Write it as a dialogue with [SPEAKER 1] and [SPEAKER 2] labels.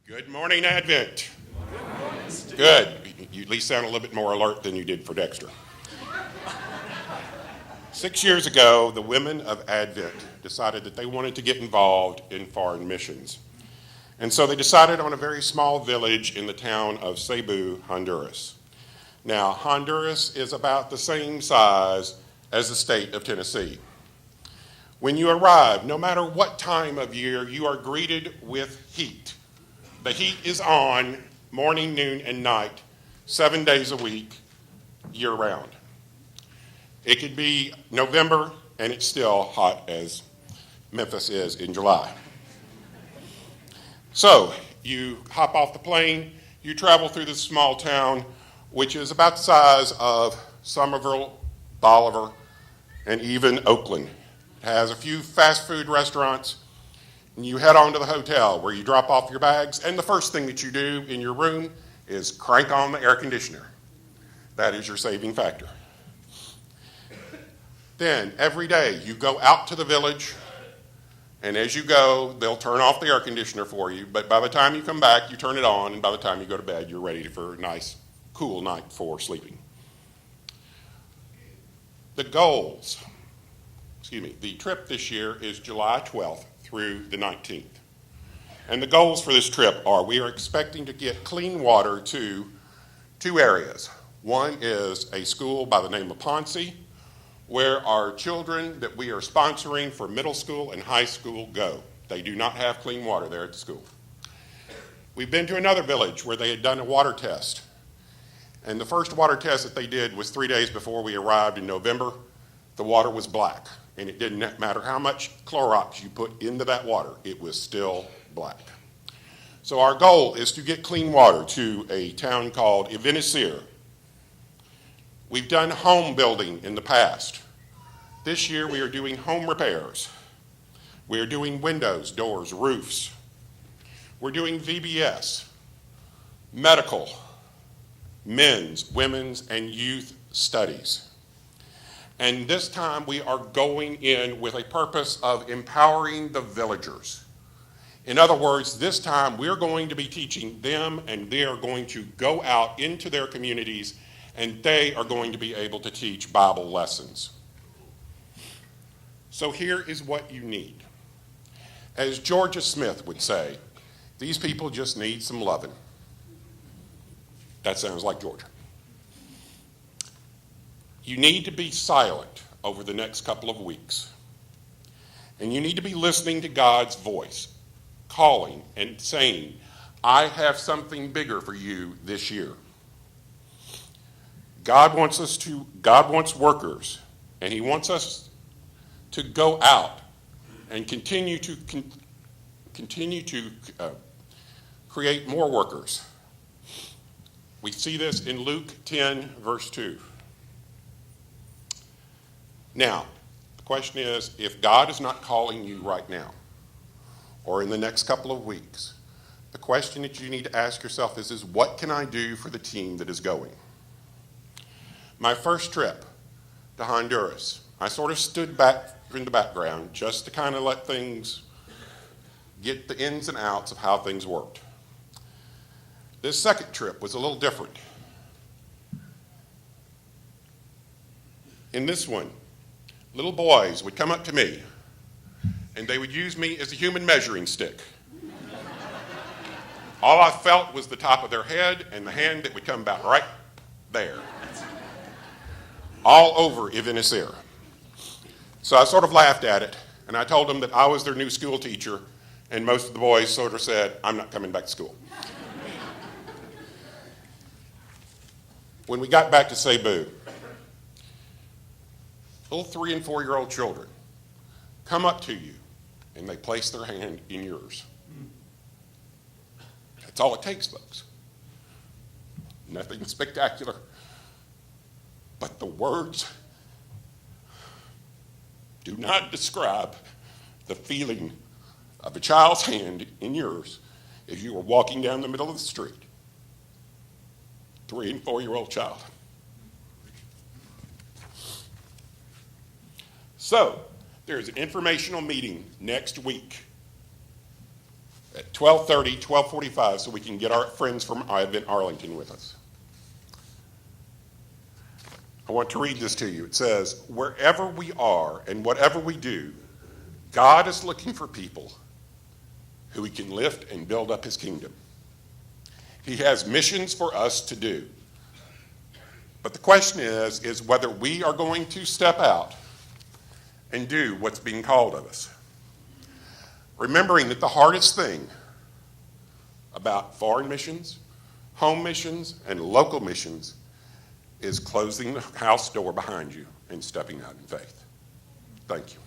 [SPEAKER 1] Good morning, Advent. Good. You at least sound a little bit more alert than you did for Dexter. 6 years ago, the women of Advent decided that they wanted to get involved in foreign missions. And so they decided on a very small village in the town of Cebu, Honduras. Now, Honduras is about the same size as the state of Tennessee. When you arrive, no matter what time of year, you are greeted with heat. The heat is on morning, noon, and night, 7 days a week, year-round. It could be November, and it's still hot as Memphis is in July. So you hop off the plane, you travel through this small town, which is about the size of Somerville, Bolivar, and even Oakland. It has a few fast food restaurants, and you head on to the hotel where you drop off your bags, and the first thing that you do in your room is crank on the air conditioner. That is your saving factor. Then every day you go out to the village, and as you go, they'll turn off the air conditioner for you, but by the time you come back, you turn it on, and by the time you go to bed, you're ready for a nice, cool night for sleeping. The trip this year is July 12th through the 19th. And the goals for this trip are we are expecting to get clean water to two areas. One is a school by the name of Ponce, where our children that we are sponsoring for middle school and high school go. They do not have clean water there at the school. We've been to another village where they had done a water test. And the first water test that they did was 3 days before we arrived in November. The water was black, and it didn't matter how much Clorox you put into that water, it was still black. So our goal is to get clean water to a town called Evenecer. We've done home building in the past. This year we are doing home repairs. We are doing windows, doors, roofs. We're doing VBS, medical, men's, women's, and youth studies. And this time we are going in with a purpose of empowering the villagers. In other words, this time we're going to be teaching them, and they are going to go out into their communities, and they are going to be able to teach Bible lessons. So here is what you need. As Georgia Smith would say, these people just need some loving. That sounds like Georgia. You need to be silent over the next couple of weeks. And you need to be listening to God's voice, calling and saying, I have something bigger for you this year. God wants workers, and he wants us to go out and continue to create more workers. We see this in Luke 10, verse 2. Now, the question is, if God is not calling you right now, or in the next couple of weeks, the question that you need to ask yourself is what can I do for the team that is going? My first trip to Honduras, I sort of stood back in the background just to kind of let things get the ins and outs of how things worked. This second trip was a little different. In this one, little boys would come up to me, and they would use me as a human measuring stick. All I felt was the top of their head and the hand that would come about right there. All over Evenecer. So I sort of laughed at it, and I told them that I was their new school teacher, and most of the boys sort of said, I'm not coming back to school. When we got back to Cebu, little 3 and 4-year-old children come up to you, and they place their hand in yours. That's all it takes, folks. Nothing spectacular. But the words do not describe the feeling of a child's hand in yours as you are walking down the middle of the street. 3 and 4-year-old child. So, there's an informational meeting next week at 12:30, 12:45, so we can get our friends from Event Arlington with us. I want to read this to you. It says, wherever we are and whatever we do, God is looking for people who he can lift and build up his kingdom. He has missions for us to do. But the question is whether we are going to step out and do what's being called of us. Remembering that the hardest thing about foreign missions, home missions, and local missions is closing the house door behind you and stepping out in faith. Thank you.